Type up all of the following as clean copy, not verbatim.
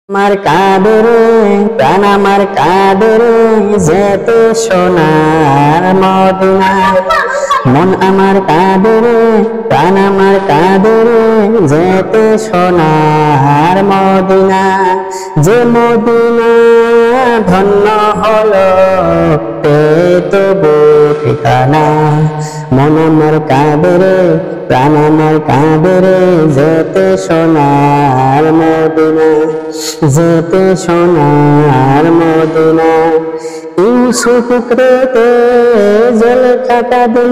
আমার কাঁদরে প্রাণ আমার কাঁদরে যেতে সোনার মদিনা। মন আমার কাঁদরে প্রাণ আমার কাঁদরে যেতে সোনার মদিনা। যে মদিনা ধন্য হলো তবু ঠিকানা। মন আমার কাঁদরে প্রাণ আমার কাঁদরে যেতে সোনার মদিনা, যেতে সোনার মদিনা। ইউসুফ ক্রেতে জল কাটা দে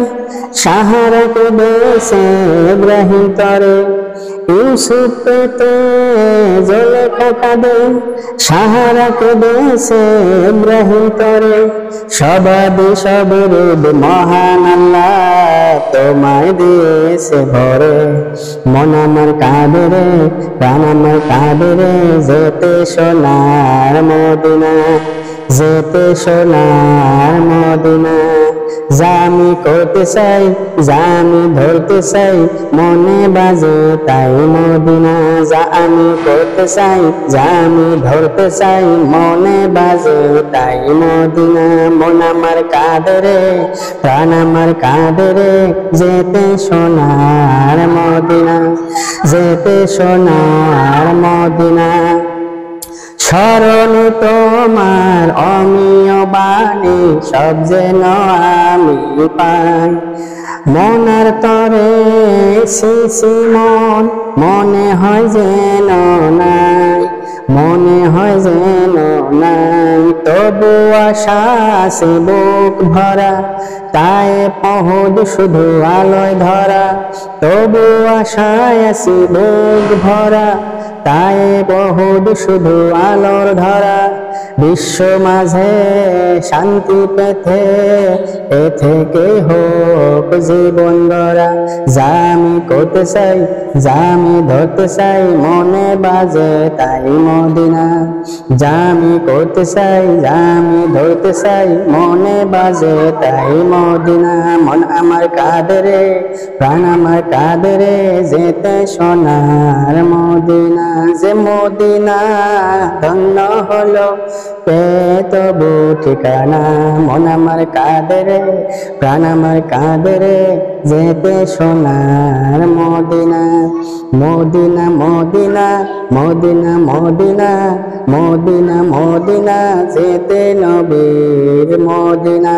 সাহারা কে দেশে ইব্রাহিম তরে। ইউসুফ ক্রেতে জল কাটা দে সাহারা কে দেশে ইব্রাহিম তরে। সবাদি সবরূপ মহান আল্লাহ তোমায় দিয়েছে ভরে। মন আমার কাঁদরে প্রাণ আমার কাঁদরে যেতে সোনার মদিনা, যেতে সোনার মদিনা। যা আমি করতে চাই যা আমি ধরতে চাই মনে বাজে তাই মদিনা। যা আমি করতে চাই যা আমি ধরতে চাই মনে বাজে তাই মদিনা। মন আমার কাঁদরে প্রাণ আমার কাঁদরে যেতে সোনার মদিনা, যেতে সোনার মদিনা। স্মরণ তোমার অমীয় বাণী সব যেন আমি পাই। মনার তরে শিশি মন মনে হয় যেন নাই, মনে হয় যেন নাই। তবু আশা আছে বুক ভরা তাই পহদ শুধু আলোয় ধরা। তবু আশায় আছি বুক ভরা তাই বহুত শুধু আলোর ধরা। বিশ্ব মাঝে শান্তি পেতে এ থেকে হোক জীবন গড়া। যা আমি করতে চাই যা আমি ধরতে চাই মনে বাজে তাই মদিনা। যা আমি করতে চাই যা আমি ধরতে চাই মনে বাজে তাই মদিনা। মন আমার কাঁদরে প্রাণ আমার কাঁদরে যেতে সোনার মদিনা। যে মদিনা ধন্য হলো তবু ঠিকানা। মন আমার কাঁদরে প্রাণ আমার কাঁদরে যেতে সোনার মদিনা। মদিনা মদিনা মদিনা মদিনা মদিনা মদিনা যেতে নবীর মদিনা।